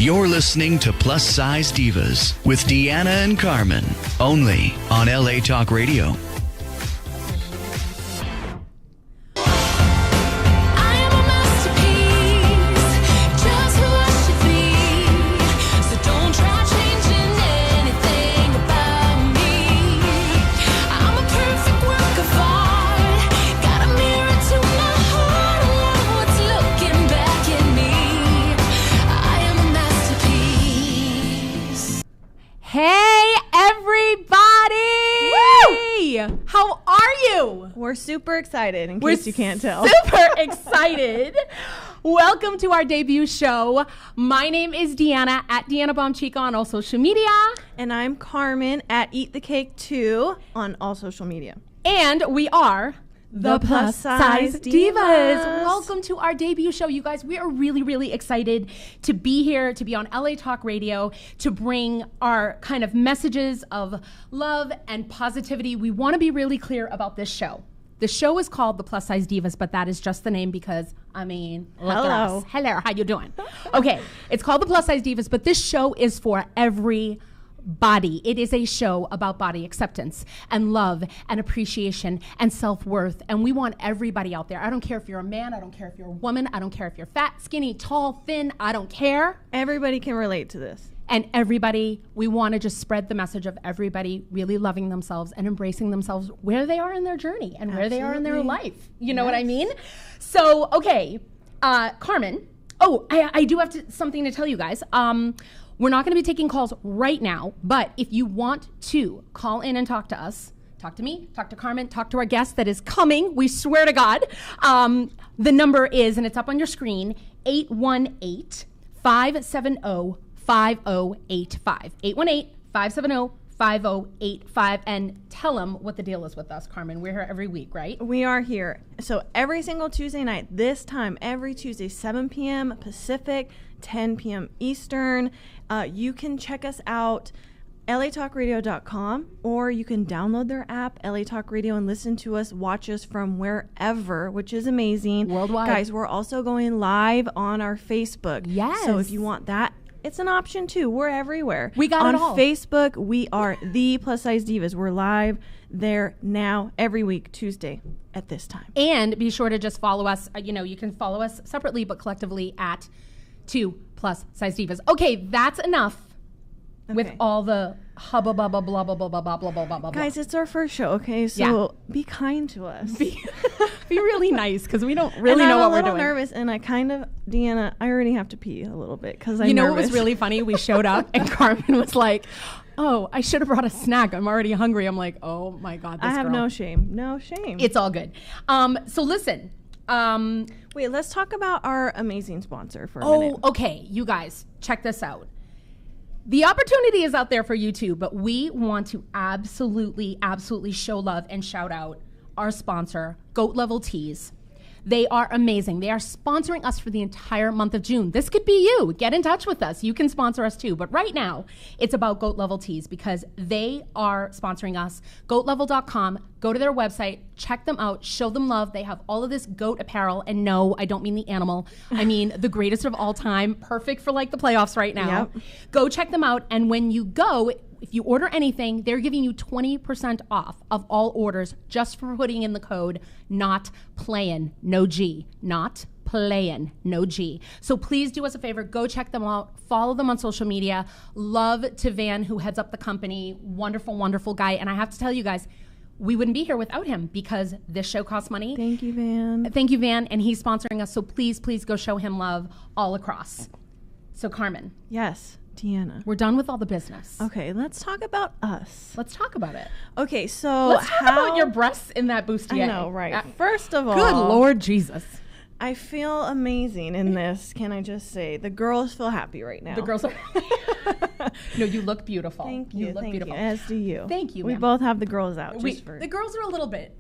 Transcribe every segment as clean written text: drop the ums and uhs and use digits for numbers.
You're listening to Plus Size Divas with Deanna and Carmen, only on LA Talk Radio. Hey, everybody! Woo! How are you? We're super excited, in case you can't tell. Super excited. Welcome to our debut show. My name is Deanna, at Deanna Bombchica on all social media. And I'm Carmen, at Eat the Cake 2 on all social media. And we are the Plus Size Divas. Welcome to our debut show, you guys. We are really, really excited to be here, to be on LA Talk Radio, to bring our kind of messages of love and positivity. We want to be really clear about this show. The show is called the Plus Size Divas, but that is just the name because, look at us. Hello, how you doing? Okay, it's called the Plus Size Divas, but this show is for everybody. It is a show about body acceptance and love and appreciation and self-worth. And we want everybody out there. I don't care if you're a man. I don't care if you're a woman. I don't care if you're fat, skinny, tall, thin. I don't care. Everybody can relate to this. And everybody, we want to just spread the message of everybody really loving themselves and embracing themselves where they are in their journey and where they are in their life. You know what I mean? So, okay, Carmen. Oh, I do have something to tell you guys. We're not going to be taking calls right now, but if you want to call in and talk to us, talk to me, talk to Carmen, talk to our guest that is coming, we swear to God. The number is, and it's up on your screen, 818-570-5085. 818-570-5085, and tell them what the deal is with us, Carmen. We're here every week, right? We are here. So every single Tuesday night, this time, every Tuesday, 7 p.m. Pacific, 10 p.m. Eastern. You can check us out, latalkradio.com, or you can download their app, LA Talk Radio, and listen to us, watch us from wherever, which is amazing. Worldwide. Guys, we're also going live on our Facebook. Yes. So if you want that, it's an option too. We're everywhere. We got it all. On Facebook, we are the Plus Size Divas. We're live there now every week, Tuesday at this time. And be sure to just follow us. You can follow us separately, but collectively at 2 Plus Size Divas. Okay, that's enough with all the hubba bubba blah blah blah blah blah blah blah blah. Guys, it's our first show, okay? So be kind to us. Be really nice, because we don't really know what we're doing. I'm a little nervous, and Deanna, I already have to pee a little bit because I'm nervous. What was really funny? We showed up, and Carmen was like, "Oh, I should have brought a snack. I'm already hungry." I'm like, "Oh my God, this I have girl." No shame. No shame. It's all good. So listen. Wait, let's talk about our amazing sponsor for a minute. Oh, okay. You guys, check this out. The opportunity is out there for you too, but we want to absolutely, absolutely show love and shout out our sponsor, Goat Level Tees. They are amazing. They are sponsoring us for the entire month of June. This could be you. Get in touch with us. You can sponsor us too. But right now, it's about Goat Level Tees because they are sponsoring us. GoatLevel.com. Go to their website. Check them out. Show them love. They have all of this goat apparel. And no, I don't mean the animal. I mean the greatest of all time. Perfect for like the playoffs right now. Yep. Go check them out. And when you go, if you order anything, they're giving you 20% off of all orders just for putting in the code not playin', no G. Not playin', no G. So please do us a favor. Go check them out. Follow them on social media. Love to Van, who heads up the company. Wonderful, wonderful guy. And I have to tell you guys, we wouldn't be here without him because this show costs money. Thank you, Van. Thank you, Van. And he's sponsoring us. So please, please go show him love all across. So Carmen. Yes. Deanna. We're done with all the business. Okay, let's talk about us. Let's talk about it. Okay, so let's talk about your breasts in that bustier. I know, right? First of all, good Lord Jesus, I feel amazing in this. Can I just say the girls feel happy right now? The girls are. No, you look beautiful. Thank you. You look beautiful. As do you. Thank you. We both have the girls out. The girls are a little bit.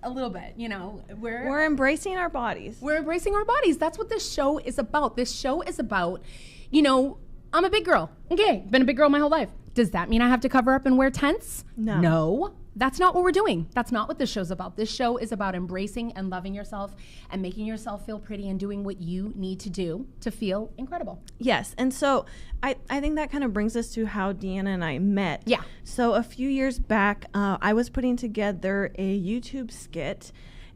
You know, we're embracing our bodies. We're embracing our bodies. That's what this show is about. This show is about, you know. I'm a big girl. Okay, been a big girl my whole life. Does that mean I have to cover up and wear tents? No. No. that's not what we're doing. That's not what this show's about. This show is about embracing and loving yourself and making yourself feel pretty and doing what you need to do to feel incredible. Yes. And so I think that kind of brings us to how Deanna and I met. Yeah. So a few years back, I was putting together a YouTube skit,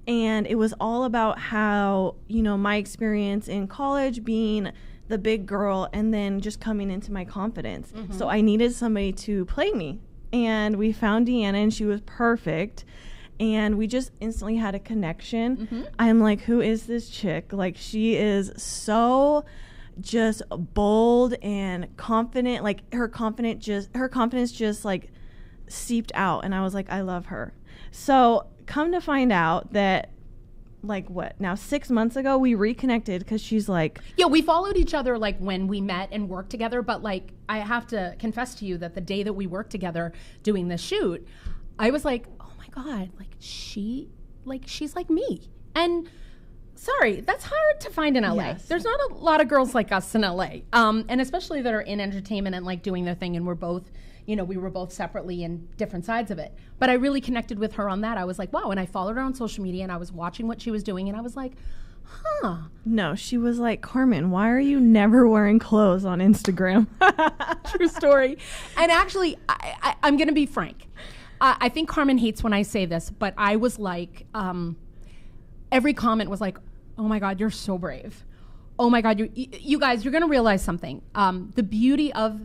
and it was all about how, my experience in college being the big girl and then just coming into my confidence. Mm-hmm. So I needed somebody to play me. And we found Deanna, and she was perfect. And we just instantly had a connection. Mm-hmm. I'm like, who is this chick? Like, she is so just bold and confident. Like, her confidence just like seeped out. And I was like, I love her. So come to find out that, like, what now, 6 months ago we reconnected because she's like, yeah, we followed each other like when we met and worked together, but like I have to confess to you that the day that we worked together doing this shoot, I was like, oh my god, she's like me. And sorry, that's hard to find in LA. Yes. There's not a lot of girls like us in LA, and especially that are in entertainment and like doing their thing. And we're both, we were both separately in different sides of it. But I really connected with her on that. I was like, wow. And I followed her on social media, and I was watching what she was doing, and I was like, huh. No, she was like, Carmen, why are you never wearing clothes on Instagram? True story. And actually, I'm going to be frank. I think Carmen hates when I say this, but I was like, every comment was like, oh my God, you're so brave. Oh my God, you guys, you're going to realize something. The beauty of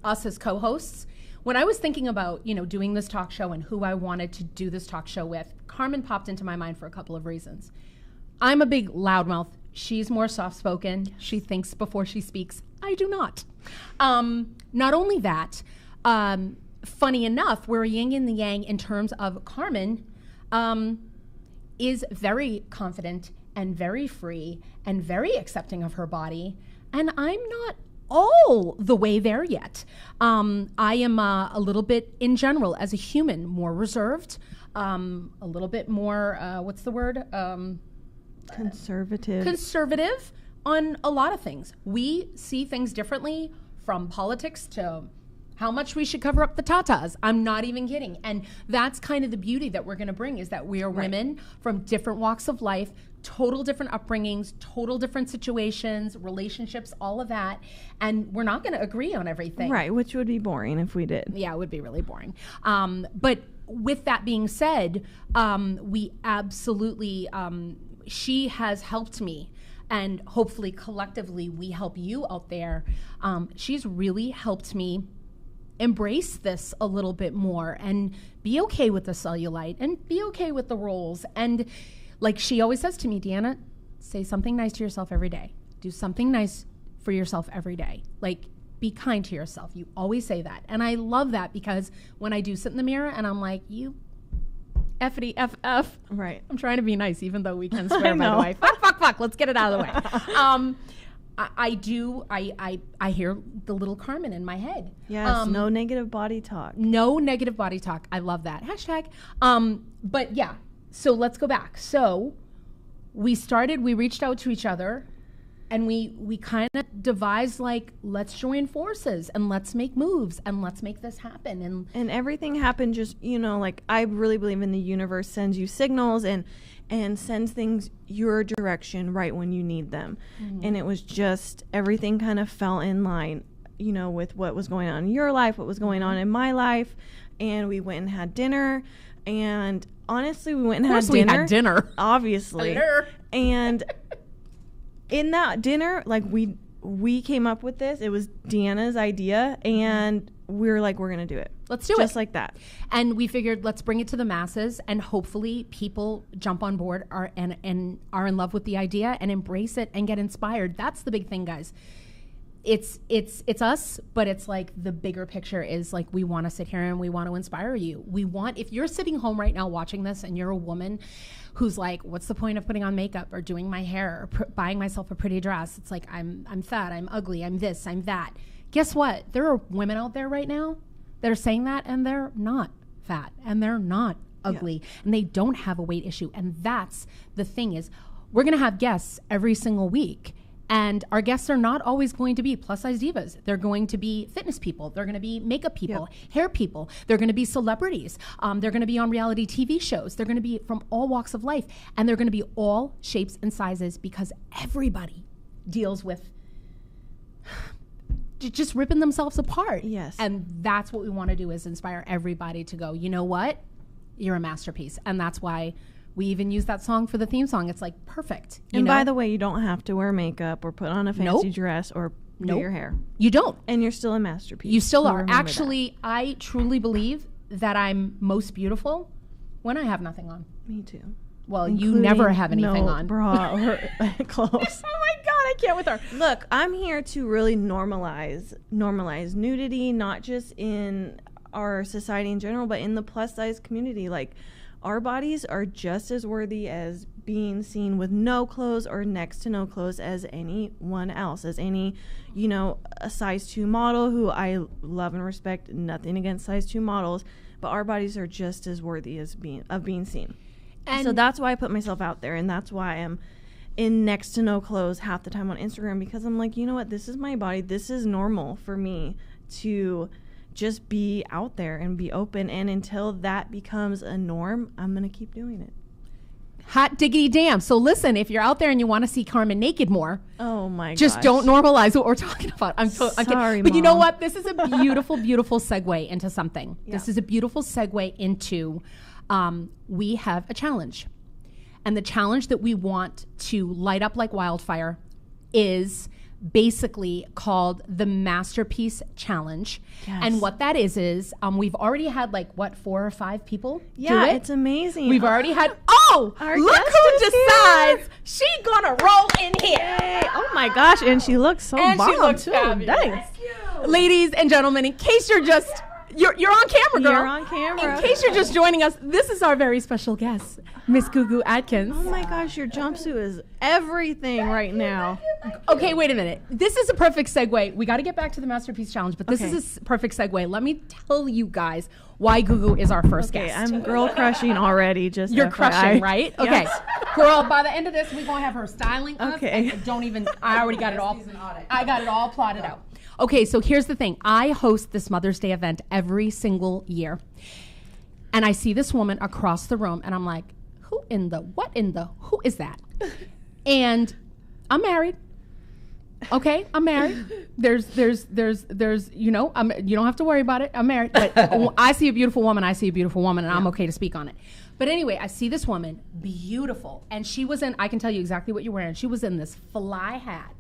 us as co-hosts, when I was thinking about, doing this talk show and who I wanted to do this talk show with, Carmen popped into my mind for a couple of reasons. I'm a big loudmouth. She's more soft-spoken. She thinks before she speaks. I do not. Not only that, funny enough, we're yin and the yang in terms of Carmen is very confident and very free and very accepting of her body. And I'm not all the way there yet. I am a little bit, in general, as a human, more reserved, a little bit more, what's the word? Conservative on a lot of things. We see things differently, from politics to how much we should cover up the tatas. I'm not even kidding. And that's kind of the beauty that we're going to bring, is that we are women from different walks of life, total different upbringings, total different situations, relationships, all of that. And we're not going to agree on everything. Right, which would be boring if we did. Yeah, it would be really boring. But with that being said, we absolutely, she has helped me. And hopefully collectively we help you out there. She's really helped me embrace this a little bit more and be okay with the cellulite and be okay with the rolls. And like she always says to me, Deanna, say something nice to yourself every day. Do something nice for yourself every day. Like, be kind to yourself. You always say that. And I love that, because when I do sit in the mirror and I'm like, you F-ity F-F. Right. I'm trying to be nice, even though we can swear, by the way. Fuck. Let's get it out of the way. I hear the little Carmen in my head. Yes, no negative body talk. No negative body talk. I love that. Hashtag. But yeah, so let's go back. So we reached out to each other, and we kind of devised, like, let's join forces and let's make moves and let's make this happen. And everything happened just, like, I really believe in the universe sends you signals and sends things your direction right when you need them. Mm-hmm. And it was just, everything kind of fell in line, with what was going on in your life, what was going on in my life. And we went and had dinner. And honestly, we went and had dinner. We had dinner. Obviously. Dinner. And in that dinner, like, we came up with this. It was Deanna's idea, and we were like, we're going to do it. Let's do it. Just like that. And we figured, let's bring it to the masses, and hopefully people jump on board and are in love with the idea and embrace it and get inspired. That's the big thing, guys. It's us, but it's like the bigger picture is, like, we want to sit here and we want to inspire you. If you're sitting home right now watching this and you're a woman who's like, what's the point of putting on makeup or doing my hair or buying myself a pretty dress? It's like, I'm fat, I'm ugly, I'm this, I'm that. Guess what? There are women out there right now that are saying that, and they're not fat, and they're not ugly, and they don't have a weight issue. And that's the thing, is we're going to have guests every single week. And our guests are not always going to be plus size divas. They're going to be fitness people. They're going to be makeup people, hair people. They're going to be celebrities. They're going to be on reality TV shows. They're going to be from all walks of life. And they're going to be all shapes and sizes, because everybody deals with just ripping themselves apart. Yes. And that's what we want to do, is inspire everybody to go, you know what? You're a masterpiece. And that's why we even use that song for the theme song. It's like perfect. And by the way, you don't have to wear makeup or put on a fancy dress or do your hair. You don't. And you're still a masterpiece. You still are. Actually, I truly believe that I'm most beautiful when I have nothing on. Me too. Well, you never have anything on. Bra or clothes. Oh my God, I can't with her. Look, I'm here to really normalize nudity, not just in our society in general, but in the plus size community. Like, our bodies are just as worthy as being seen with no clothes or next to no clothes as anyone else, as any, a size 2 model who I love and respect. Nothing against size 2 models, but our bodies are just as worthy as being seen. And so that's why I put myself out there, and that's why I'm in next to no clothes half the time on Instagram, because I'm like, you know what? This is my body. This is normal for me to just be out there and be open. And until that becomes a norm, I'm going to keep doing it. Hot diggity damn. So listen, if you're out there and you want to see Carmen naked more, oh my god, just don't normalize what we're talking about. I'm sorry, but Mom. You know what? This is a beautiful, beautiful segue into something. Yeah. This is a beautiful segue into, we have a challenge. And the challenge that we want to light up like wildfire is basically called the Masterpiece Challenge. Yes. And what that is we've already had 4 or 5 people do it. It's amazing. We've already had our look who decides she gonna roll in here. Yay. Oh my gosh, and she looks so And bomb she looks too. fabulous. Thanks. Ladies and gentlemen, in case you're just you're on camera, girl. You're on camera. In case you're just joining us, this is our very special guest, Miss Gugu Atkins. Oh my gosh, your jumpsuit is everything right now. Okay, wait a minute. This is a perfect segue. We got to get back to the Masterpiece Challenge, but this is a perfect segue. Let me tell you guys why Gugu is our first guest. I'm girl crushing already. Just You're FYI. crushing, right? Yes. Okay. Girl, by the end of this, we're going to have her styling us. Okay. And I already got it all. I got it all plotted out. Okay, so here's the thing. I host this Mother's Day event every single year. And I see this woman across the room, and I'm like, who is that? And I'm married. Okay, I'm married. There's you don't have to worry about it. I'm married. But I see a beautiful woman, and I'm okay to speak on it. But anyway, I see this woman, beautiful. And she was I can tell you exactly what you're wearing. She was in this fly hat.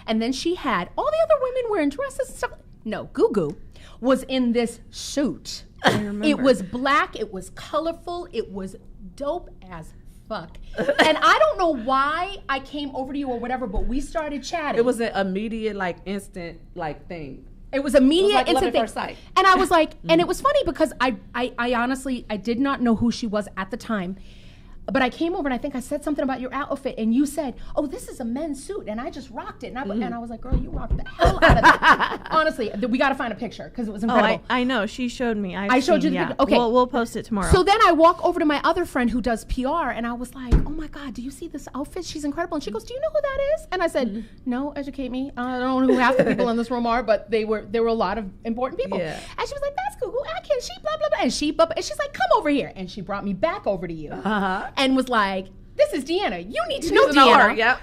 And then she had all the other women wearing dresses and stuff. No, Gugu was in this suit. I remember. It was black. It was colorful. It was dope as fuck. And I don't know why I came over to you or whatever, but we started chatting. It was an immediate, instant, thing. It was immediate, it was instant love at thing. first sight. And I was like, and it was funny because I honestly, I did not know who she was at the time. But I came over and I think I said something about your outfit, and you said, "Oh, this is a men's suit," and I just rocked it. And I was like, "Girl, you rocked the hell out of it." Honestly, we got to find a picture because it was incredible. Oh, I know. She showed me. I showed you the picture. Okay, we'll post it tomorrow. So then I walk over to my other friend who does PR, and I was like, "Oh my God, do you see this outfit? She's incredible." And she goes, "Do you know who that is?" And I said, "No, educate me. I don't know who half the people in this room are, but there were a lot of important people." Yeah. And she was like, "That's Gugu Atkins. She blah blah blah," and she's like, "Come over here," and she brought me back over to you, and was like, "This is Deanna. You need to know Deanna." Yep.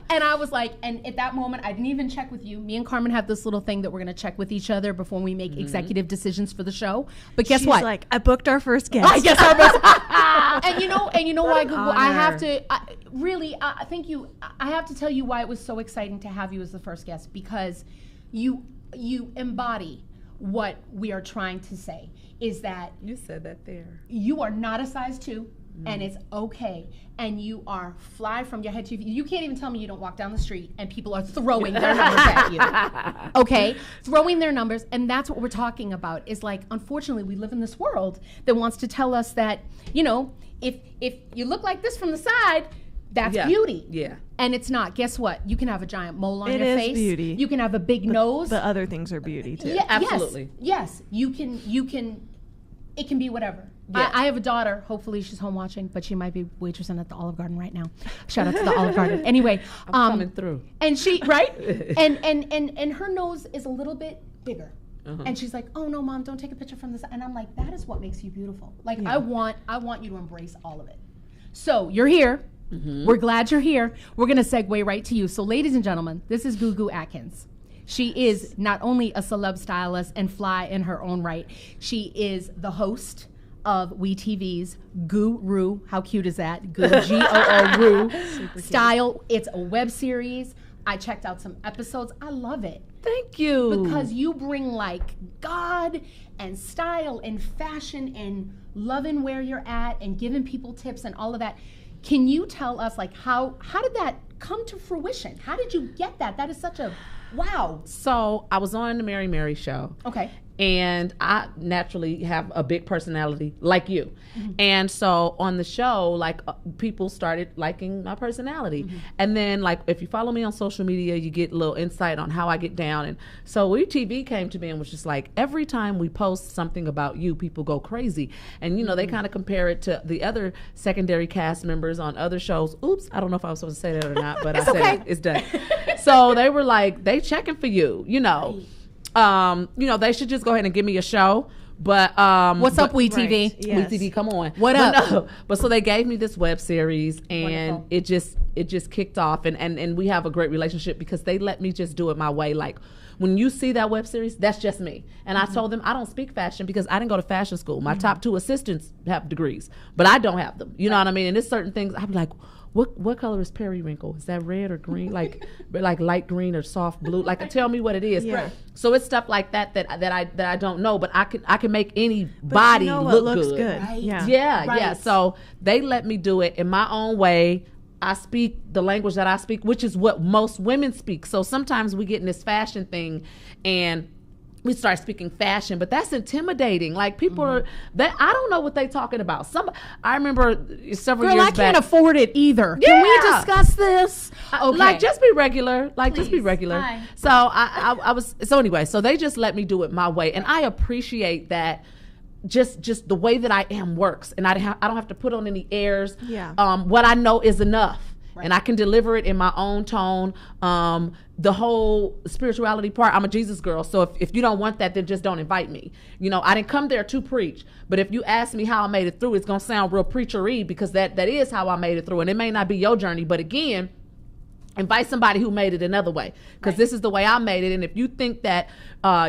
And I was like, and at that moment, I didn't even check with you. Me and Carmen have this little thing that we're going to check with each other before we make executive decisions for the show. But guess She's what? like, I booked our first guest. I guess our best. and you know why, Google? I honor. have to thank you. I have to tell you why it was so exciting to have you as the first guest, because you embody what we are trying to say. Is that You said that there. you are not a size 2, and it's okay. And you are fly from your head to your feet. You can't even tell me you don't walk down the street and people are throwing their numbers at you. Okay? Throwing their numbers. And that's what we're talking about, is unfortunately, we live in this world that wants to tell us that, if you look like this from the side, that's beauty. Yeah. And it's not. Guess what? You can have a giant mole on It your is face. beauty. You can have a big nose. The other things are beauty too. Yeah, Absolutely. Yes. You can. It can be whatever. Yes. I have a daughter. Hopefully she's home watching, but she might be waitressing at the Olive Garden right now. Shout out to the Olive Garden. Anyway, I'm coming through. And she and her nose is a little bit bigger. And she's like, "Oh no, Mom, don't take a picture from this." And I'm like, "That is what makes you beautiful. Like I want you to embrace all of it." So you're here. We're glad you're here. We're gonna segue right to you. So, ladies and gentlemen, this is Gugu Atkins. She is not only a celeb stylist and fly in her own right. She is the host of WeTV's Guru. How cute is that? Guru Style. It's a web series. I checked out some episodes. I love it. Thank you. Because you bring like God and style and fashion and loving where you're at and giving people tips and all of that. Can you tell us like how did that come to fruition? How did you get that? That is such a wow. So I was on the Mary show. Okay. And I naturally have a big personality like you. And so on the show, like people started liking my personality. And then like if you follow me on social media, you get a little insight on how I get down. And so WeTV came to me and was just like, every time we post something about you, people go crazy. And you know, they kind of compare it to the other secondary cast members on other shows. Oops, I don't know if I was supposed to say that or not, but I said it. It's done. So they were like, they checking for you, you know. You know, they should just go ahead and give me a show. But what's up, WeTV? Right. Yes. WeTV, come on. What But up? no, but so they gave me this web series, and Wonderful. it just kicked off, and we have a great relationship because they let me just do it my way. Like when you see that web series, that's just me. And I told them I don't speak fashion because I didn't go to fashion school. My top 2 assistants have degrees, but I don't have them. You know what I mean? And there's certain things I'm like, what color is periwinkle? Is that red or green? like light green or soft blue? Like tell me what it is. Yeah. So it's stuff like that I don't know, but I can make any But body you know look what looks good. Right. Yeah. Yeah. Right. So they let me do it in my own way. I speak the language that I speak, which is what most women speak. So sometimes we get in this fashion thing and we start speaking fashion, but that's intimidating. Like people are that I don't know what they talking about. I remember several Girl, years I can't back. afford it either. Can we Yeah. discuss this? Okay. Like just be regular. Like just be Please. regular. Hi. So I was so anyway, so they just let me do it my way. And I appreciate that just the way that I am works. And I don't have to put on any airs. Yeah. What I know is enough. Right. And I can deliver it in my own tone. The whole spirituality part, I'm a Jesus girl. So if you don't want that, then just don't invite me. You know, I didn't come there to preach. But if you ask me how I made it through, it's going to sound real preachery because that is how I made it through. And it may not be your journey. But again, invite somebody who made it another way because this is the way I made it. And if you think that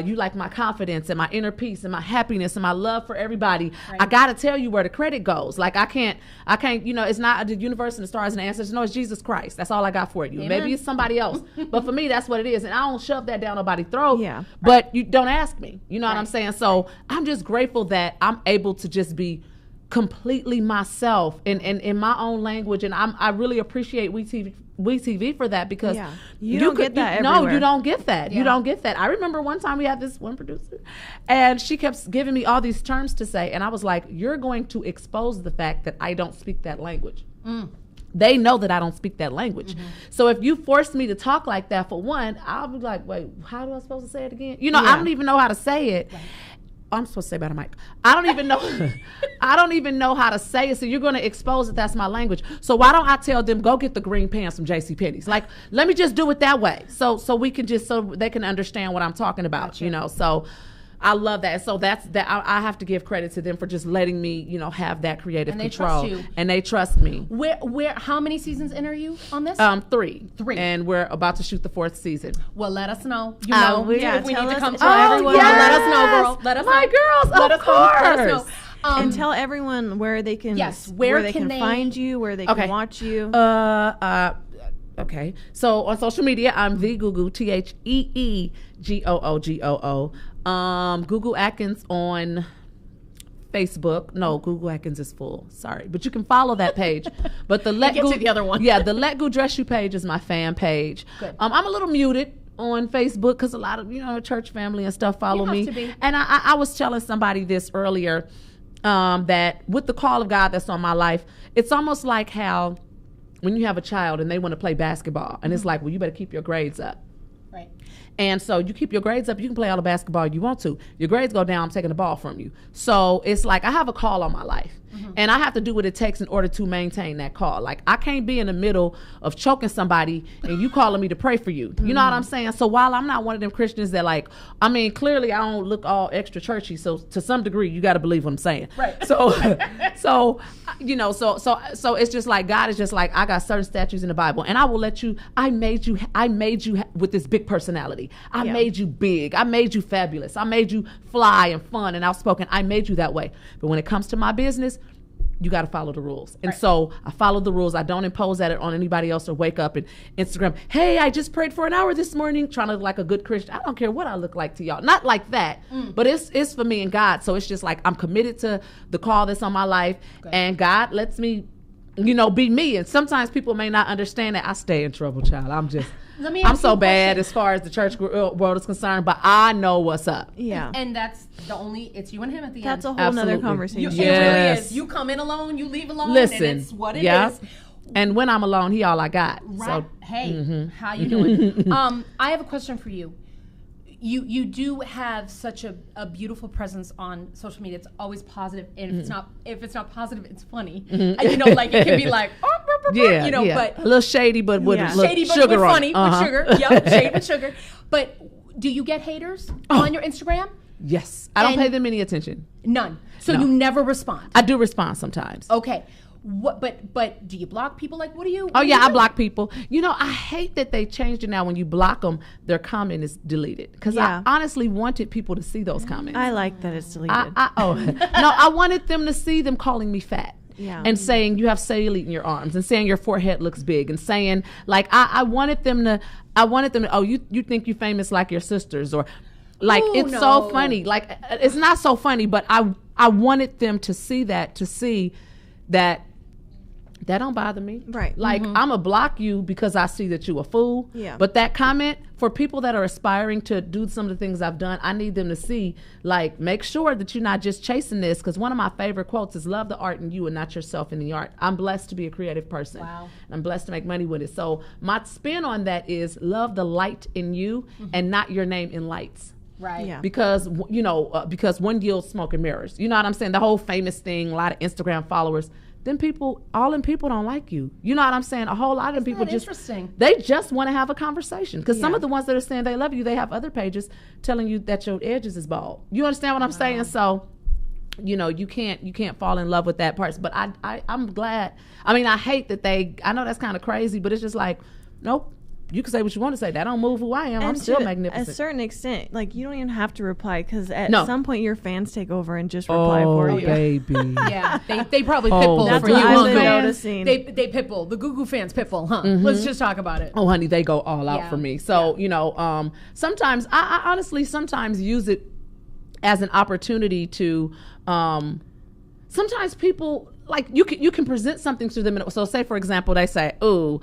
you like my confidence and my inner peace and my happiness and my love for everybody, I got to tell you where the credit goes. Like I can't, you know, it's not the universe and the stars and the answers. No, it's Jesus Christ. That's all I got for you. Amen. Maybe it's somebody else. But for me, that's what it is. And I don't shove that down nobody's throat. Yeah. But you don't ask me. You know what I'm saying? So I'm just grateful that I'm able to just be completely myself in my own language. And I really appreciate WeTV for that because Yeah. You don't get that No, everywhere. you don't get that. Yeah. You don't get that. I remember one time we had this one producer and she kept giving me all these terms to say. And I was like, you're going to expose the fact that I don't speak that language. They know that I don't speak that language. So if you force me to talk like that, for one, I'll be like, wait, how do I supposed to say it again? You know, I don't even know how to say it. I'm supposed to say about a mic. I don't even know. I don't even know how to say it. So you're going to expose that that's my language. So why don't I tell them go get the green pants from JCPenney's? Like, let me just do it that way. So we can just so they can understand what I'm talking about. Gotcha. You know. So I love that. So that's that. I have to give credit to them for just letting me, you know, have that creative And they control. trust you. And they trust me. Where? How many seasons in are you on this? 3. 3. And we're about to shoot the 4th season. Well, let us know. You know, yeah, if we need tell to us- come to tell everyone. everyone. Let us know, girl. Let us know. My girls, Let of us know. Let us course. know. And tell everyone where they can Yes, where they can can they- find you, where they Okay. can watch you. Okay. So on social media, I'm the Gugu, TheeGoogoo. Gugu Atkins on Facebook. No, Gugu Atkins is full. Sorry, but you can follow that page. But the Let Get Gu, to the other one. Yeah, the Let Gu Dress You page is my fan page. Good. I'm a little muted on Facebook because a lot of church family and stuff follow You me. have to be. And I was telling somebody this earlier that with the call of God that's on my life, it's almost like how when you have a child and they want to play basketball and it's like, well, you better keep your grades up. Right. And so you keep your grades up, you can play all the basketball you want to. Your grades go down, I'm taking the ball from you. So it's like I have a call on my life. And I have to do what it takes in order to maintain that call. Like, I can't be in the middle of choking somebody and you calling me to pray for you. You know what I'm saying? So while I'm not one of them Christians that, like, I mean, clearly I don't look all extra churchy. So to some degree, you got to believe what I'm saying. Right. So, you know, so it's just like, God is just like, I got certain statutes in the Bible, and I will let you, I made you with this big personality. I made you big. I made you fabulous. I made you fly and fun and outspoken. I made you that way. But when it comes to my business, you got to follow the rules. And so I follow the rules. I don't impose that on anybody else or wake up and Instagram, hey, I just prayed for an hour this morning, trying to look like a good Christian. I don't care what I look like to y'all. Not like that, but it's for me and God. So it's just like, I'm committed to the call that's on my life, and God lets me, you know, be me. And sometimes people may not understand that. I stay in trouble, child. I'm so bad as far as the church world is concerned, but I know what's up. Yeah. And that's the only, it's you and him at the end. That's a whole nother Absolutely. conversation. It really is. You come in alone, you leave alone, Listen, and it's what it is. And when I'm alone, he all I got. Right. So, Hey, how you doing? I have a question for you. You do have such a beautiful presence on social media. It's always positive, and if it's not positive, it's funny. You know, like it can be like, you know, but a little shady, but with a little shady, but sugar with on funny, it. with sugar. Yep, shady with sugar. But do you get haters on your Instagram? Yes, I don't And- pay them any attention. None. So No. you never respond. I do respond sometimes. Okay. What? But do you block people? Like, what do you? Oh what yeah, do you I do? block people. You know, I hate that they changed it now. When you block them, their comment is deleted. Because Yeah. I honestly wanted people to see those comments. I like that it's deleted. I wanted them to see them calling me fat. Yeah. And saying you have cellulite in your arms, and saying your forehead looks big, and saying like I wanted them to oh, you think you famous like your sisters, or like Ooh, it's no. so funny. Like it's not so funny, but I wanted them to see that that don't bother me. Right. Like I'ma block you because I see that you a fool. Yeah. But that comment, for people that are aspiring to do some of the things I've done, I need them to see, like, make sure that you're not just chasing this. Because one of my favorite quotes is, love the art in you and not yourself in the art. I'm blessed to be a creative person. Wow. And I'm blessed to make money with it. So my spin on that is love the light in you and not your name in lights. Right. Yeah. Because, you know, because one yields smoke and mirrors. You know what I'm saying? The whole famous thing, a lot of Instagram followers. All them people don't like you. You know what I'm saying? A whole lot of them people just, interesting? they just want to have a conversation. Because some Yeah. of the ones that are saying they love you, they have other pages telling you that your edges is bald. You understand what I'm saying? So, you know, you can't fall in love with that part. But I'm glad. I mean, I hate that I know that's kind of crazy, but it's just like, nope. You can say what you want to say. That don't move who I am. I'm And still to magnificent. a certain extent, like, you don't even have to reply, because at No. some point your fans take over and just reply for you. baby. Yeah, they probably Oh, pitbull That's for what you. I've huh, been man? noticing. They pitbull. The Goo fans pitbull, huh? Let's just talk about it. Oh, honey, they go all out Yeah. for me. So, you know, sometimes I honestly sometimes use it as an opportunity to, sometimes people, like, you can present something to them. So say, for example, they say, oh,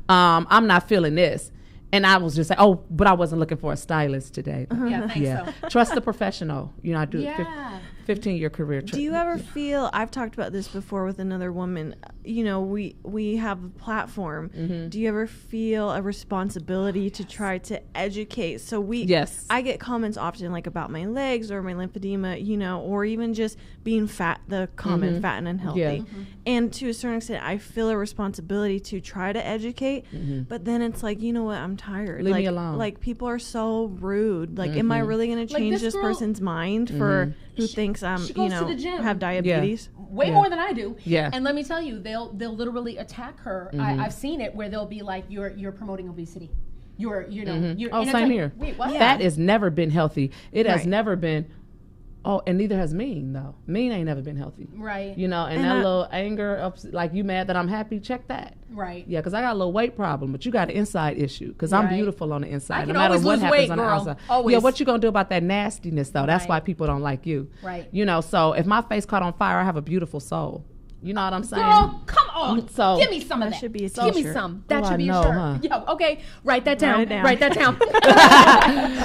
I'm not feeling this. And I was just like, oh, but I wasn't looking for a stylist today. Yeah, thanks. Yeah. Trust the professional. You know, I do Yeah. 15-year career. Do you ever feel, I've talked about this before with another woman, you know, we have a platform. Do you ever feel a responsibility to try to educate? So Yes. I get comments often, like, about my legs or my lymphedema, you know, or even just being fat, the comment fat and unhealthy. Yeah. And to a certain extent, I feel a responsibility to try to educate, but then it's like, you know what, I'm tired. Leave like, me alone. Like, people are so rude. Like, am I really going to Like, change this this girl- person's mind for who thinks I'm, she goes you to know, the gym. have diabetes? Way Yeah. more than I do. Yeah. And let me tell you, they'll literally attack her. I've seen it where they'll be like, you're promoting obesity. You're Oh, and it's same like, here. Wait, what? Fat has never been healthy. It has Right. never been. Oh, and neither has mean, though. Mean ain't never been healthy. Right. You know, and And that I- little anger, like, you mad that I'm happy, check that. Right. Yeah, because I got a little weight problem, but you got an inside issue. Because I'm Right. beautiful on the inside. I can no matter always what lose happens weight, on girl. the outside. Always. Yeah, what you gonna do about that nastiness, though? That's Right. why people don't like you. Right. You know, so if my face caught on fire, I have a beautiful soul. You know what I'm saying? Girl, come on. So Give me some of that. should be a Give me t-shirt. some. That Oh, should I be know, a shirt. huh? Yo, okay. Write that down. Write it down. Write that down.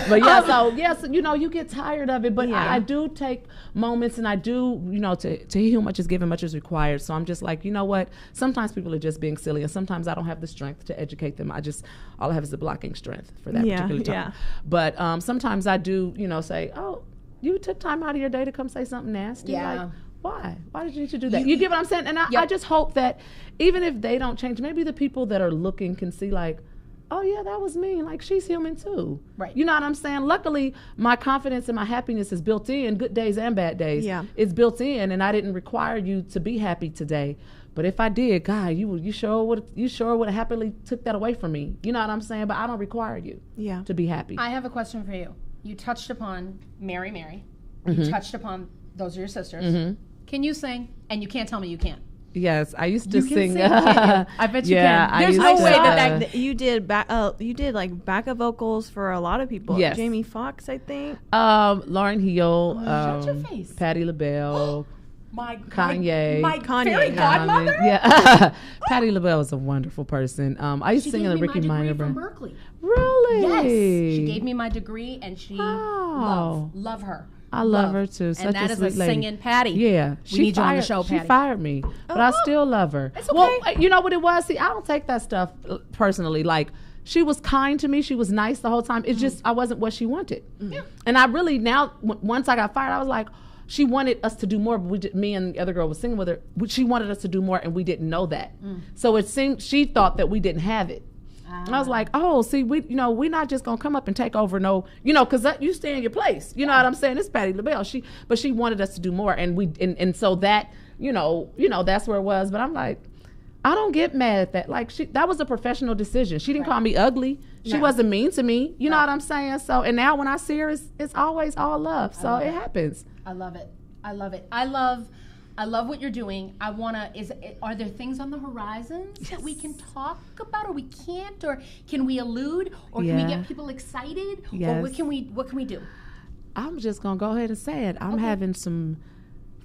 But yeah, so yes, you know, you get tired of it. But Yeah. I do take moments, and I do, you know, to he who much is given, much is required. So I'm just like, you know what? Sometimes people are just being silly, and sometimes I don't have the strength to educate them. All I have is the blocking strength for that particular time. Yeah. But sometimes I do, you know, say, oh, you took time out of your day to come say something nasty. Yeah. Like, why? Why did you need to do that? You get what I'm saying? And I just hope that even if they don't change, maybe the people that are looking can see like, oh yeah, that was me. Like, she's human too. Right. You know what I'm saying? Luckily, my confidence and my happiness is built in, good days and bad days. Yeah. It's built in, and I didn't require you to be happy today. But if I did, God, you sure would have happily took that away from me. You know what I'm saying? But I don't require you Yeah. to be happy. I have a question for you. You touched upon Mary. Mm-hmm. You touched upon those are your sisters. Can you sing? And you can't tell me you can't. Yes, I used to You can sing. sing, can't you? I bet you Yeah, can. I There's used no to, way uh, that You did like backup vocals for a lot of people. Yes. Jamie Foxx, I think. Lauren Hill, Shut your face. Patti LaBelle, my Kanye. my Kanye, fairy yeah. godmother. Yeah, Patti LaBelle is a wonderful person. I used She to sing gave in the me Ricky my degree Minor from band. Berkeley. Really? Yes, she gave me my degree, and she Oh. love her. I love her too. Such and that a is sweet a lady. singing Patty. Yeah, We need you on the show, She Patty. fired me, but I still love her. It's okay. Well, you know what it was? See, I don't take that stuff personally. Like, she was kind to me. She was nice the whole time. It's just I wasn't what she wanted. And I really now, once I got fired, I was like, she wanted us to do more, but me and the other girl was singing with her. She wanted us to do more, and we didn't know that. So it seemed she thought that we didn't have it. And I was like, oh, see, we're not just gonna come up and take over, because you stay in your place. You know what I'm saying? It's Patti LaBelle. But she wanted us to do more, and so that, that's where it was. But I'm like, I don't get mad at that. Like, that was a professional decision. She didn't call me ugly. She wasn't mean to me. You know what I'm saying? So, and now when I see her, it's always all love. So it happens. I love it. I love it. I love what you're doing. Are there things on the horizon that we can talk about, or we can't, or can we allude, or can we Yeah. get people excited, or Yes. what can we do? I'm just gonna go ahead and say it. I'm having some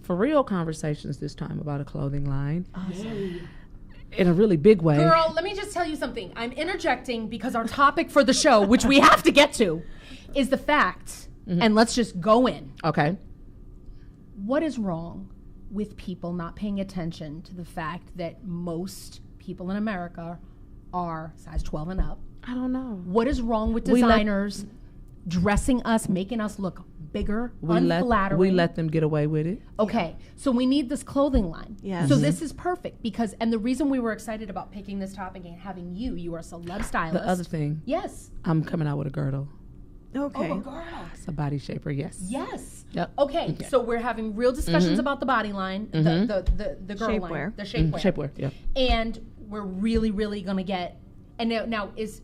for real conversations this time about a clothing line. Awesome. In a really big way. Girl, let me just tell you something. I'm interjecting because our topic for the show, which we have to get to, is the fact, and let's just go in. Okay. What is wrong with people not paying attention to the fact that most people in America are size 12 and up? I don't know. What is wrong with We let- designers dressing us, making us look bigger, unflattering? We let them get away with it. Okay, so we need this clothing line. Yes. So this is perfect because, and the reason we were excited about picking this topic and having you are a celeb stylist. The other thing, Yes. I'm coming out with a girdle. Okay. Oh, a girl. It's a body shaper, yes. Yes. Yep. Okay, so we're having real discussions about the body line, the girl line, Shapewear. the shapewear. Shapewear, yeah. And we're really, really going to get, and now is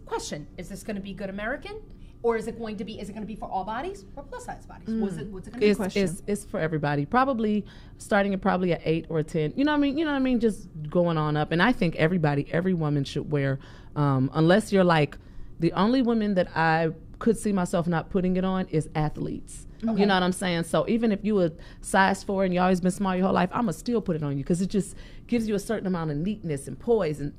this going to be good American? Or is it going to be for all bodies or plus size bodies? What's it going to be? It's for everybody. Probably starting at probably a 8 or a 10. You know what I mean? Just going on up. And I think every woman should wear, unless you're like, the only women that I could see myself not putting it on is athletes. Okay. You know what I'm saying? So even if you were size 4 and you always been small your whole life, I'm gonna still put it on you because it just gives you a certain amount of neatness and poise, and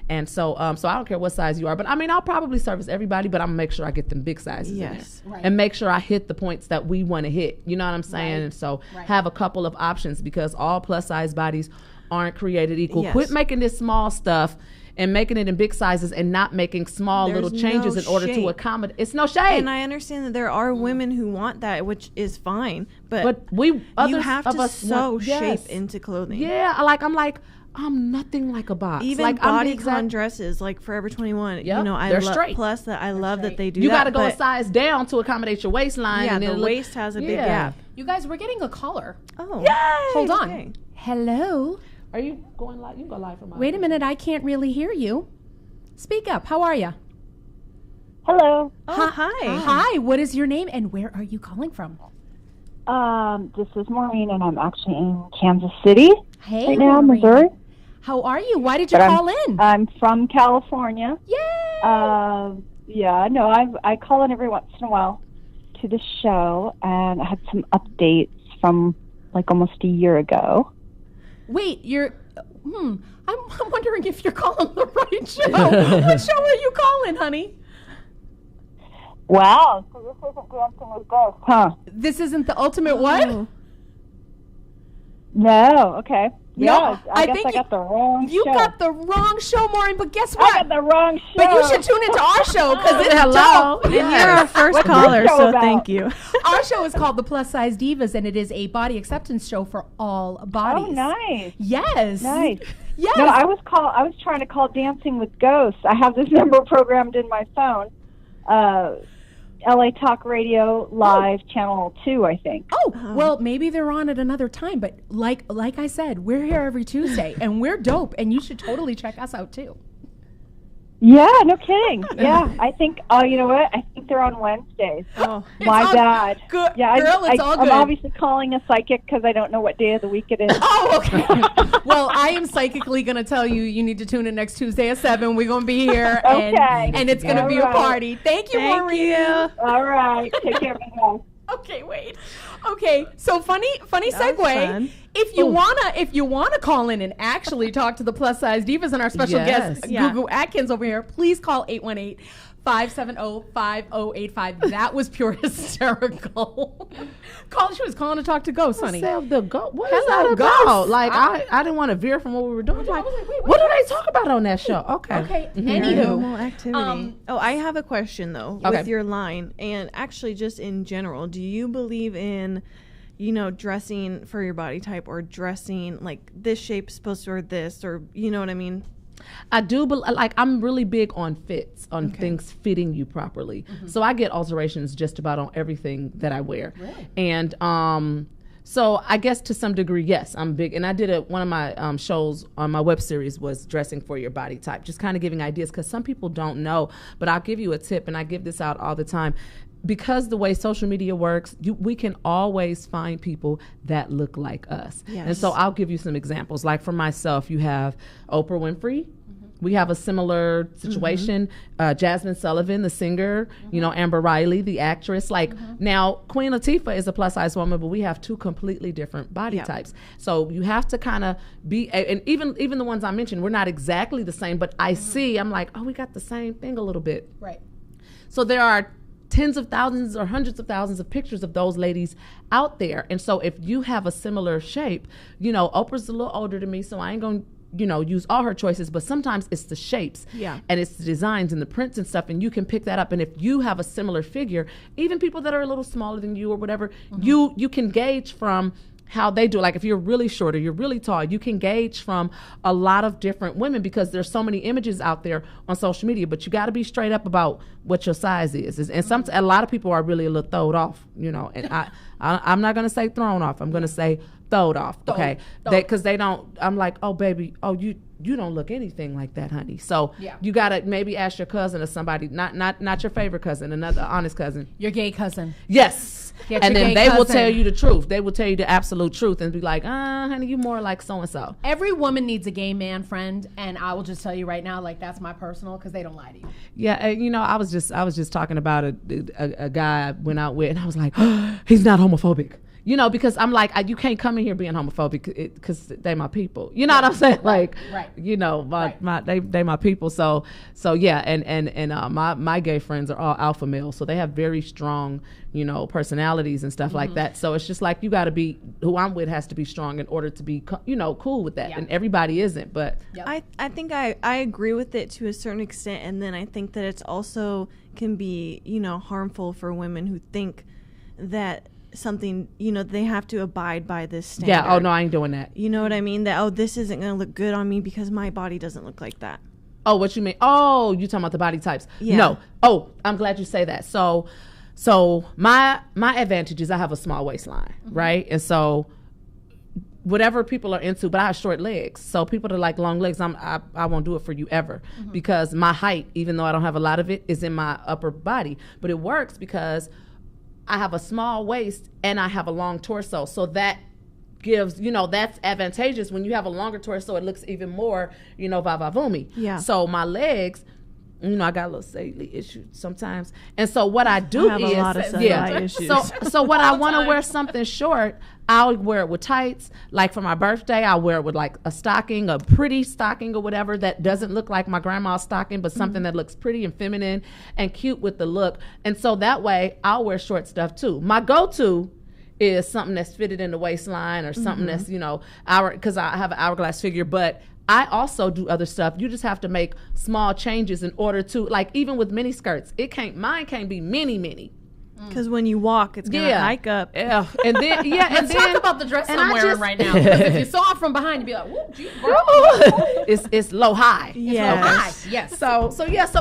and so I don't care what size you are, but I mean I'll probably service everybody, but I'm gonna make sure I get them big sizes in Yes. there. Right. And make sure I hit the points that we want to hit. You know what I'm saying? Right. And so Right. have a couple of options because all plus size bodies aren't created equal. Yes. Quit making this small stuff and making it in big sizes and not making small There's little changes no in order to shape. accommodate. It's no shade. And I understand that there are women who want that, which is fine. But you have to sew shape into clothing. Yeah, I'm nothing like a box. Even like I'm the bodycon dresses, like Forever 21. Yep, I they're love. straight. Plus, that I love that they do You that. got to go a but size down to accommodate your waistline. Yeah, and then the waist has a big gap. You guys, we're getting a caller. Oh, Hold on. okay. Hello. Are you going live? You can go live from my. Wait a minute. I can't really hear you. Speak up. How are you? Hello. Oh, hi. Hi. What is your name and where are you calling from? This is Maureen, and I'm actually in Kansas City Hey, right now, Maureen. Missouri. How are you? Why did you But call in? I'm from California. Yay! Yeah, no, I call in every once in a while to the show, and I had some updates from like almost a year ago. Wait, I'm wondering if you're calling the right show. What show are you calling, honey? Wow, so this isn't Dancing with Ghosts, huh? This isn't the ultimate what? No, okay. No, Yeah, I guess think I got the wrong You show. got the wrong show, Maureen, but guess what? I got the wrong show. But you should tune into our show because it's Hello. dope. And you're our first caller, your show so about? thank you. Our show is called the Plus Size Divas, and it is a body acceptance show for all bodies. Oh, nice. Yes. Nice. Yes. No, I was trying to call Dancing with Ghosts. I have this number programmed in my phone. LA Talk Radio Live Channel 2, I think. Oh, well, maybe they're on at another time, but like I said, we're here every Tuesday, and we're dope, and you should totally check us out, too. Yeah, no kidding. Yeah, I think, you know what? I think they're on Wednesdays. Oh, My all bad. good. Yeah, Girl, it's all good. I'm obviously calling a psychic because I don't know what day of the week it is. Oh, okay. Well, I am psychically going to tell you need to tune in next Tuesday at 7. We're going to be here, and it's going to be a All right. party. Thank you, thank Maureen. you. All right. Take care, guys. Okay, wait. Okay, so funny That was segue. fun. If you wanna call in and actually talk to the Plus Size Divas and our special Yes. guest, Yeah. Gugu Atkins over here, please call 818-570-5085. That was pure hysterical. She was calling to talk to ghosts, honey. What is Hello, that about? ghosts. Like I didn't want to veer from what we were doing. I was like, wait, what do they talk about on that show? Okay. Okay, Paranormal anywho. activity. I have a question though Okay. with your line, and actually just in general, do you believe in, dressing for your body type, or dressing like this shape's supposed to wear this, or you know what I mean? I do, but like I'm really big on fits, on things fitting you properly. So I get alterations just about on everything that I wear. Really? And so I guess to some degree, yes, I'm big. And I did one of my shows on my web series was dressing for your body type, just kind of giving ideas because some people don't know. But I'll give you a tip, and I give this out all the time. Because the way social media works, we can always find people that look like us. Yes. And so I'll give you some examples. Like for myself, you have Oprah Winfrey. We have a similar situation. Jasmine Sullivan, the singer, Amber Riley, the actress. Now, Queen Latifah is a plus size woman, but we have two completely different body types. So you have to kind of be, and even the ones I mentioned, we're not exactly the same, but I'm like, oh, we got the same thing a little bit. Right. So there are tens of thousands or hundreds of thousands of pictures of those ladies out there. And so if you have a similar shape, Oprah's a little older than me, so I ain't going to, use all her choices, but sometimes it's the shapes and it's the designs and the prints and stuff, and you can pick that up. And if you have a similar figure, even people that are a little smaller than you or whatever, you can gauge from how they do. Like if you're really short or you're really tall, you can gauge from a lot of different women because there's so many images out there on social media, but you got to be straight up about what your size is. And a lot of people are really a little throwed off, and I'm not going to say thrown off. I'm going to say throwed off. Okay. Because they don't, I'm like, oh baby, oh you don't look anything like that, honey. So you got to maybe ask your cousin or somebody, not your favorite cousin, another honest cousin. Your gay cousin. Yes. Get And your then gay they will cousin. tell you the truth. They will tell you the absolute truth and be like, honey, you more like so-and-so. Every woman needs a gay man friend, and I will just tell you right now, like that's my personal, because they don't lie to you. Yeah, I was just talking about a guy I went out with, and I was like, he's not homophobic. Because I'm like, you can't come in here being homophobic because they my people. You know what I'm saying? Like, they my people. So yeah, and my gay friends are all alpha males, so they have very strong, personalities and stuff like that. So it's just like you got to be, who I'm with has to be strong in order to be, cool with that. And everybody isn't, but I think I agree with it to a certain extent, and then I think that it's also can be harmful for women who think that something they have to abide by this standard. yeah. Oh no, I ain't doing that. You know what I mean? That this isn't going to look good on me because my body doesn't look like that. Oh, what you mean? Oh, you talking about the body types? Yeah. No. Oh, I'm glad you say that. So my advantage is I have a small waistline, right? And so whatever people are into, but I have short legs. So people that like long legs, I won't do it for you ever because my height, even though I don't have a lot of it, is in my upper body. But it works because I have a small waist and I have a long torso. So that gives, that's advantageous. When you have a longer torso, it looks even more, va-va-voomy. Yeah. So my legs, You know, I got a little cellulite issue sometimes. And so what I do have is, a lot of cellulite issues. So when I want to wear something short, I'll wear it with tights. Like for my birthday, I'll wear it with like a stocking, a pretty stocking or whatever that doesn't look like my grandma's stocking, but something that looks pretty and feminine and cute with the look. And so that way I'll wear short stuff too. My go-to is something that's fitted in the waistline or something that's, you know, because I have an hourglass figure, but I also do other stuff. You just have to make small changes in order to, like, even with mini skirts, mine can't be mini. Because when you walk, it's gonna hike up. Yeah, and then Let's talk about the dress I'm wearing right now. Because if you saw it from behind, you'd be like, "Whoa, gee, girl." it's low high. Yes. Yes. So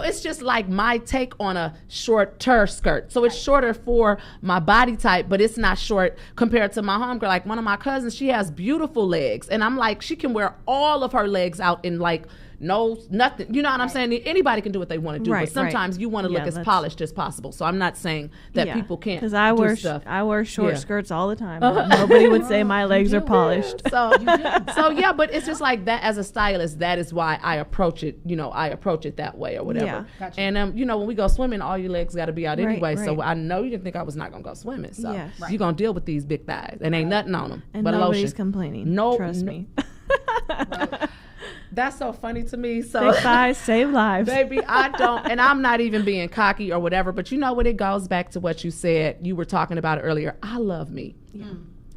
it's just like my take on a shorter skirt. So it's shorter for my body type, but it's not short compared to my homegirl. Like one of my cousins, she has beautiful legs, and I'm like, she can wear all of her legs out in like nothing. You know what I'm saying? Anybody can do what they want to do, but sometimes you want to look as polished as possible. So I'm not saying that people can't. Because I wear short skirts all the time. Nobody would say my legs are polished. So yeah, but it's just like that. As a stylist, that is why I approach it. You know, I approach it that way or whatever. Yeah. Gotcha. And you know, when we go swimming, all your legs got to be out anyway. So I know you didn't think I was not gonna go swimming. So you're gonna deal with these big thighs, and ain't nothing on them And but nobody's lotion. complaining. Trust me. That's so funny to me. So Big thighs save lives. baby, I don't, and I'm not even being cocky or whatever, but you know what, it goes back to what you said. You were talking about it earlier. I love me. Yeah.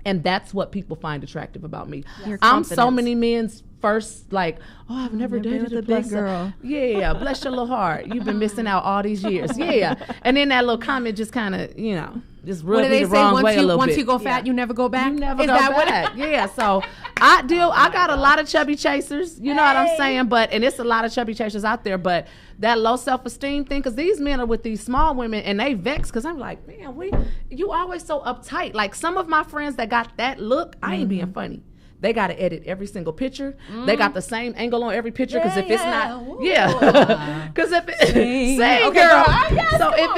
And that's what people find attractive about me. I'm so many men's first, like, oh, I've never dated a big girl. Yeah, bless your little heart. You've been missing out all these years. Yeah. And then that little comment just kind of, you know, just rubbed me the wrong way a little bit. Once you go fat, you never go back? You never go back. Yeah, so I got a lot of chubby chasers, you know what I'm saying? And it's a lot of chubby chasers out there, but that low self-esteem thing, because these men are with these small women and they vex, because I'm like, man, you always so uptight. Like some of my friends that got that look, I ain't being funny. They got to edit every single picture. They got the same angle on every picture, because if it's not, because if it's same girl. So if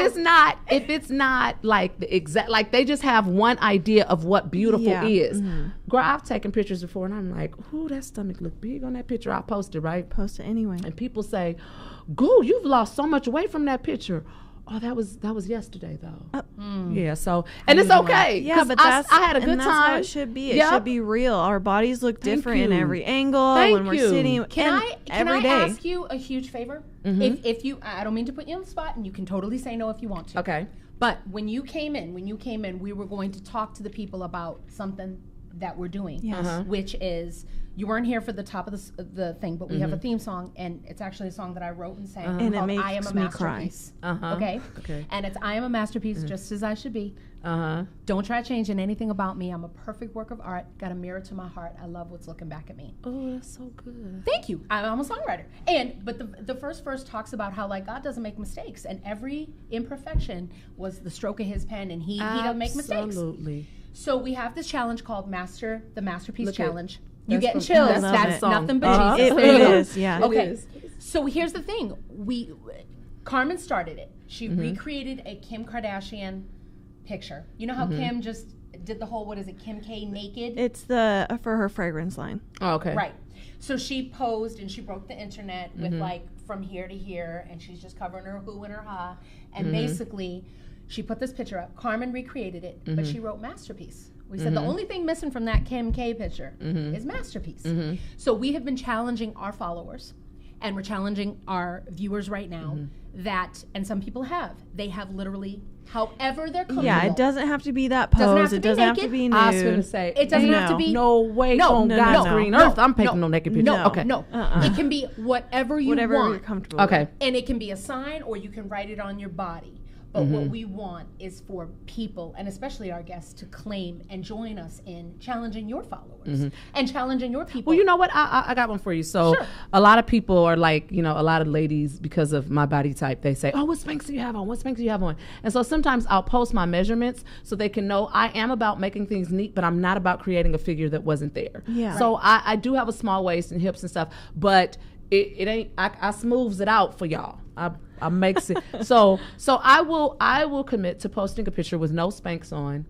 it's not like the exact, like they just have one idea of what beautiful is. Girl, I've taken pictures before and I'm like, ooh, that stomach look big on that picture. I'll post it, right? Post it anyway. And people say, "Goo, you've lost so much weight from that picture." Oh, that was yesterday though. Yeah, so and it's okay. Yeah, but I had a good that's time. How it should be. It should be real. Our bodies look different in every angle when we're sitting. Can every I day. ask you a huge favor? If you, I don't mean to put you on the spot, and you can totally say no if you want to. Okay. But when you came in, we were going to talk to the people about something that we're doing, which is, you weren't here for the top of the thing, but we have a theme song, and it's actually a song that I wrote and sang, and called it makes I Am a me Masterpiece. cry. Okay? And it's I am a masterpiece, just as I should be. Don't try changing anything about me. I'm a perfect work of art. Got a mirror to my heart. I love what's looking back at me. Oh, that's so good. Thank you. I'm a songwriter. But the first verse talks about how, like, God doesn't make mistakes, and every imperfection was the stroke of his pen, and he doesn't make mistakes. Absolutely. So we have this challenge called the Masterpiece Challenge. You That's getting from- chills? that's That's from that nothing song. but Jesus. It There you go. is, yeah. Okay. It is. So here's the thing. Carmen started it. She recreated a Kim Kardashian picture. You know how Kim just did the whole, what is it, Kim K naked? It's for her fragrance line. Oh, okay. Right. So she posed and she broke the internet with like from here to here, and she's just covering her who and her ha. And basically, she put this picture up. Carmen recreated it, but she wrote masterpiece. We said the only thing missing from that Kim K picture is masterpiece. So we have been challenging our followers, and we're challenging our viewers right now and some people they have literally, however they're comfortable. Yeah, it doesn't have to be that pose. It doesn't have to be nude. I was going to say, It doesn't have to be. no way on God's green earth. I'm painting no naked picture. No, Okay. no. It can be whatever you Whatever want. you're comfortable Okay. with. And it can be a sign, or you can write it on your body. But what we want is for people, and especially our guests, to claim and join us in challenging your followers and challenging your people. Well, you know what? I got one for you. So a lot of people are like, you know, a lot of ladies, because of my body type, they say, oh, what Spanx do you have on? What Spanx do you have on? And so sometimes I'll post my measurements so they can know I am about making things neat, but I'm not about creating a figure that wasn't there. Yeah. So I do have a small waist and hips and stuff, but it ain't, I smooths it out for y'all. I makes it so I will commit to posting a picture with no Spanx on,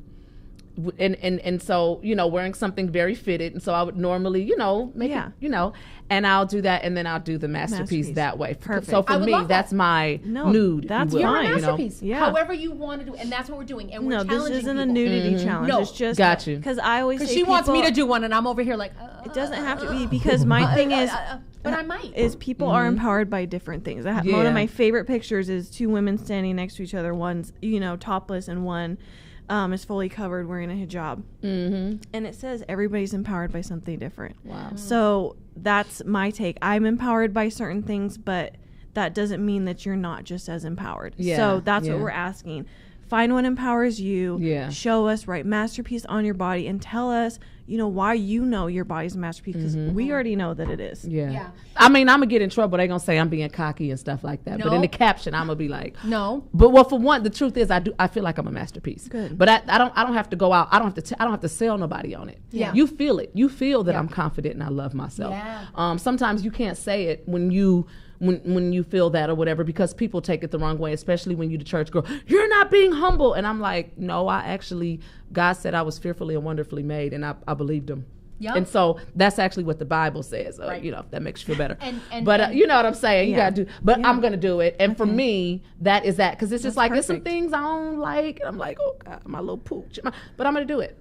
and so, wearing something very fitted. And so I would normally, make it, and I'll do that. And then I'll do the masterpiece that way. Perfect. So for me, that's my nude. That's You're fine. a masterpiece. Yeah. However you want to do, and that's what we're doing. And we're challenging this isn't people. a nudity challenge. No. It's just Got you. because I always say She wants me people- to do one, and I'm over here like, It doesn't have to be, because my thing is, but I might. is people are empowered by different things. One of my favorite pictures is two women standing next to each other. One's topless, and one is fully covered wearing a hijab. And it says everybody's empowered by something different. Wow. So that's my take. I'm empowered by certain things, but that doesn't mean that you're not just as empowered. Yeah, So that's what we're asking. Find what empowers you. Yeah. Show us, write masterpiece on your body, and tell us, why your body's a masterpiece, because we already know that it is. Yeah. I mean, I'm gonna get in trouble. They're gonna say I'm being cocky and stuff like that. But in No. the caption, I'm gonna be like, No. But for one, the truth is, I feel like I'm a masterpiece. Good. But I don't have to go out. I don't have to sell nobody on it. Yeah. You feel it. You feel that I'm confident and I love myself. Yeah. Sometimes you can't say it when you feel that or whatever, because people take it the wrong way, especially when you the church girl. You're not being humble. And I'm like, no, God said I was fearfully and wonderfully made, and I believed him. Yep. And so that's actually what the Bible says. Right. If that makes you feel better. And You know what I'm saying? You Yeah. got to do. But I'm going to do it. And for me, that is that. Because it's just That's there's some perfect. things I don't like. And I'm like, oh, God, my little pooch. But I'm going to do it.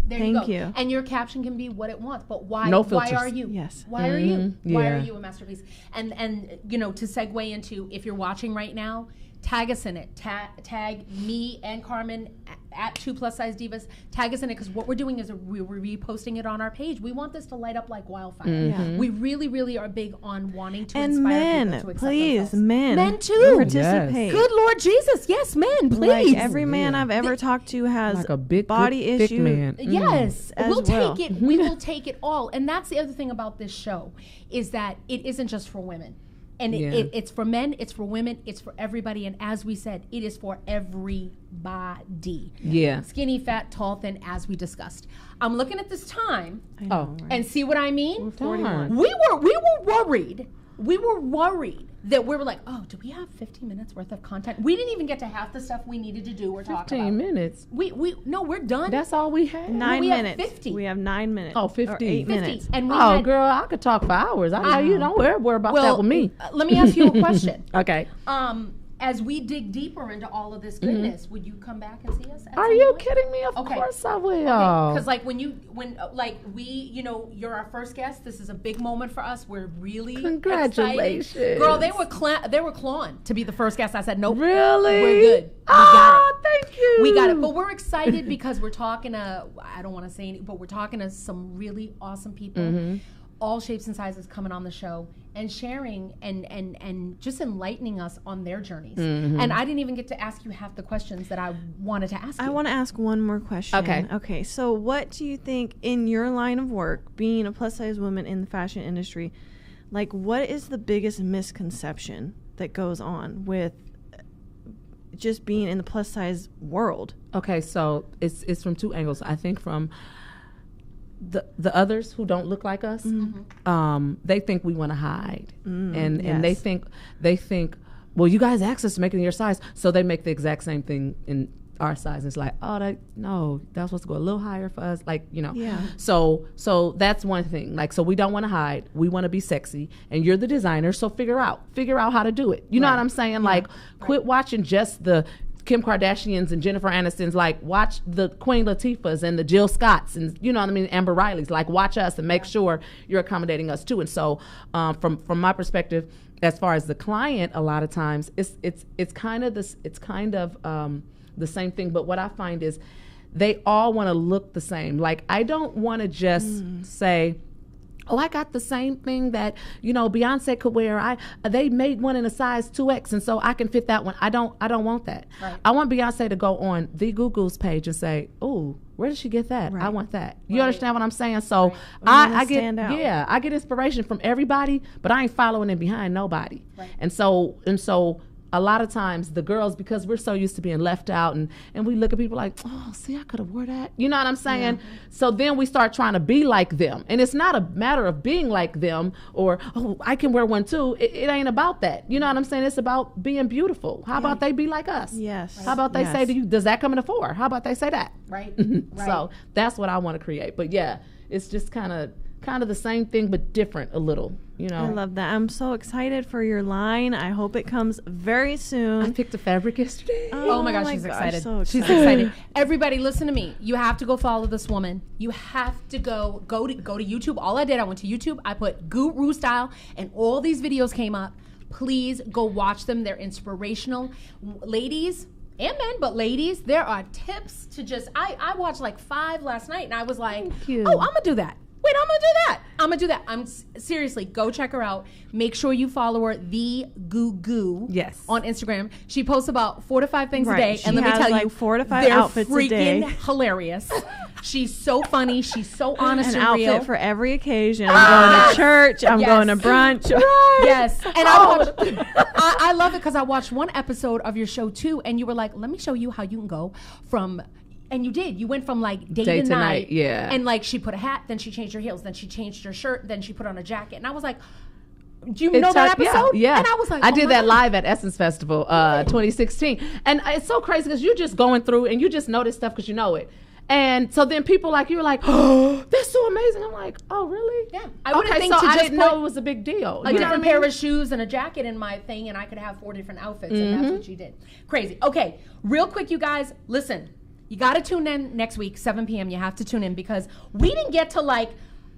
There Thank you you. go. And your caption can be what it wants, but why? No Why filters. are you? Yes. Why are you? Why Yeah. are you a masterpiece? And to segue into, if you're watching right now, tag us in it. Tag me and Carmen at 2 Plus Size Divas. Tag us in it, because what we're doing is we're reposting it on our page. We want this to light up like wildfire. We really, really are big on wanting to And inspire men, people to accept please, themselves. men. Men too. Participate. Good Lord Jesus, yes, men, please. Like every man I've ever talked to has Like a big, body good, thick issue. man. Yes, as we'll well. take it. We will take it all. And that's the other thing about this show, is that it isn't just for women. And it's for men, it's for women, it's for everybody. And as we said, it is for everybody. Yeah. Skinny, fat, tall, thin, as we discussed. I'm looking at this time I know, right? and see what I mean? 41. We were worried. We were worried that we were like, oh, do we have 15 minutes worth of content? We didn't even get to half the stuff we needed to do or talk 15 about. minutes. No, we're done. That's all we had. 9 we have minutes. 50. We have 9 minutes. Oh, Or 50. 8 50. minutes. And we Oh, had, girl, I could talk for hours. I know you don't worry about that with me. Let me ask you a question. Okay. As we dig deeper into all of this goodness, would you come back and see us? At Are some you point? kidding me? Of Okay. course I will. Because you're our first guest. This is a big moment for us. We're really Congratulations. excited. Girl, they were clawing to be the first guest. I said, nope. Really? We're good. We got it. Thank you. We got it. But we're excited because we're talking to, I don't want to say any, but we're talking to some really awesome people, all shapes and sizes, coming on the show and sharing and just enlightening us on their journeys. And I didn't even get to ask you half the questions that I wanted to ask you. I want to ask one more question. Okay. Okay. So, what do you think in your line of work, being a plus size woman in the fashion industry, like what is the biggest misconception that goes on with just being in the plus size world? Okay, so it's from two angles. I think from the others who don't look like us, they think we want to hide, and they think, well, you guys asked us to make it in your size, so they make the exact same thing in our size. It's like, oh, that was supposed to go a little higher for us, like, Yeah. So that's one thing. Like, so we don't want to hide. We want to be sexy, and you're the designer, so figure out how to do it. You know what I'm saying? Like, quit watching just the Kim Kardashians and Jennifer Aniston's, like watch the Queen Latifahs and the Jill Scotts and you know what I mean, Amber Riley's, like watch us and make sure you're accommodating us too. And so from my perspective, as far as the client, a lot of times it's kind of the same thing, but what I find is they all want to look the same. Like I don't want to just say, oh, I got the same thing that, Beyonce could wear. They made one in a size 2X, and so I can fit that one. I don't want that. Right. I want Beyonce to go on the Google's page and say, oh, where did she get that? Right. I want that. You understand what I'm saying? So wanna I get stand out. I get inspiration from everybody, but I ain't following it behind nobody. Right. And so a lot of times the girls, because we're so used to being left out, and we look at people like, oh, see, I could have wore that. You know what I'm saying? Yeah. So then we start trying to be like them. And it's not a matter of being like them or, oh, I can wear one too. It ain't about that. You know what I'm saying? It's about being beautiful. How about they be like us? Yes. How about they say to you, does that come in a 4? How about they say that? Right. So that's what I want to create. But yeah, it's just kind of the same thing, but different a little, you know. I love that. I'm so excited for your line. I hope it comes very soon. I picked a fabric yesterday. Oh my gosh, she's excited. So She's excited. Everybody, listen to me. You have to go follow this woman. You have to go to YouTube. All I did, I went to YouTube. I put Guru Style, and all these videos came up. Please go watch them. They're inspirational. Ladies and men, but ladies, there are tips to just, I watched like 5 last night, and I was like, oh, I'm going to do that. Wait, I'm gonna do that. Seriously, go check her out. Make sure you follow her, the Goo Goo. Yes. On Instagram. She posts about 4 to 5 things a day. She And let me has tell like you, 4 to 5 they're outfits a day. freaking hilarious. She's so funny. She's so honest An and real. outfit for every occasion. I'm going to church. I'm going to brunch. Yes. And I love it because I watched one episode of your show too, and you were like, let me show you how you can go from. And you did. You went from like day to night. Yeah. And like she put a hat, then she changed her heels, then she changed her shirt, then she put on a jacket. And I was like, do you know that episode? Yeah. And I was like, I did that live at Essence Festival 2016. And it's so crazy because you're just going through and you just notice stuff because you know it. And so then people like you were like, oh, that's so amazing. I'm like, oh, really? Yeah. I wouldn't think so to I just didn't put know it was a big deal. a different pair of shoes and a jacket in my thing, and I could have 4 different outfits, and that's what you did. Crazy. Okay, real quick, you guys, listen. You got to tune in next week, 7 p.m. You have to tune in because we didn't get to like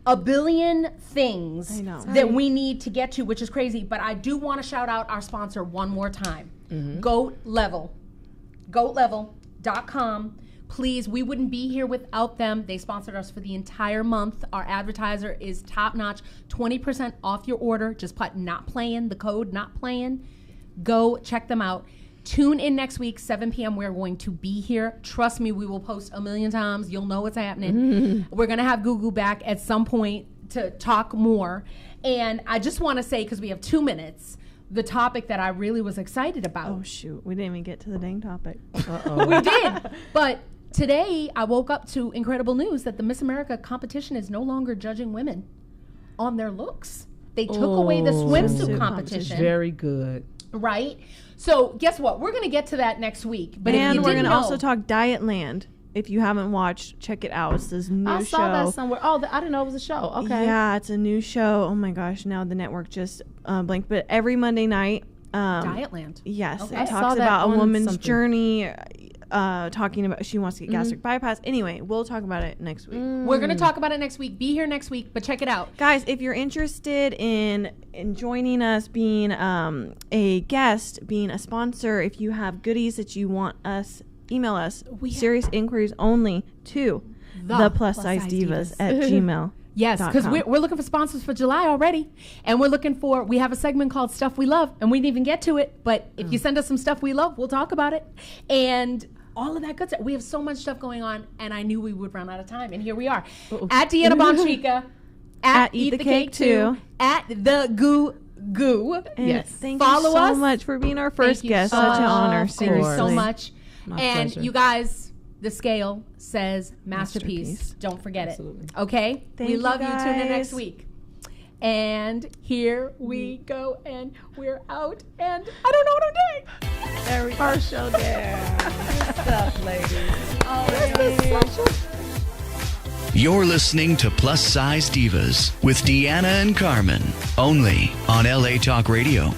a billion things that we need to get to, which is crazy. But I do want to shout out our sponsor one more time, Goat Level, GoatLevel.com. Please, we wouldn't be here without them. They sponsored us for the entire month. Our advertiser is top notch. 20% off your order. Just put not playing, the code not playing. Go check them out. Tune in next week, 7 p.m. We're going to be here. Trust me, we will post a million times. You'll know what's happening. We're going to have Gugu back at some point to talk more. And I just want to say, because we have 2 minutes, the topic that I really was excited about. Oh, shoot. We didn't even get to the dang topic. We did. But today, I woke up to incredible news that the Miss America competition is no longer judging women on their looks. They took away the swimsuit competition. Very good. Right? So guess what? We're going to get to that next week. But and if you we're going to also talk Dietland. If you haven't watched, check it out. It's this new show. I saw that somewhere. Oh, I didn't know it was a show. Okay. Yeah, it's a new show. Oh my gosh, now the network just blinked. But every Monday night. Dietland. Yes, Okay. it talks about a woman's journey. Talking about she wants to get gastric bypass. Anyway, we'll talk about it next week. We're going to talk about it next week. Be here next week, but check it out. Guys, if you're interested in joining us, being a guest, being a sponsor, if you have goodies that you want us, email us. Serious inquiries only to the Plus Size Divas at gmail. Yes, because we're looking for sponsors for July already. And we have a segment called Stuff We Love, and we didn't even get to it. But if you send us some stuff we love, we'll talk about it. And all of that good stuff. We have so much stuff going on, and I knew we would run out of time. And here we are. At Deanna Bonchica, at Eat the Cake Too, at The Goo Goo. And yes. Thank you so much for being our first guest. Such an honor. Thank you so much. My and pleasure. You guys, the scale says masterpiece. Don't forget it. Okay? We love you. Tune in next week. And here we go, and we're out, and I don't know what I'm doing. Very partial there. Good stuff, ladies. This is such a... You're listening to Plus Size Divas with Deanna and Carmen, only on LA Talk Radio.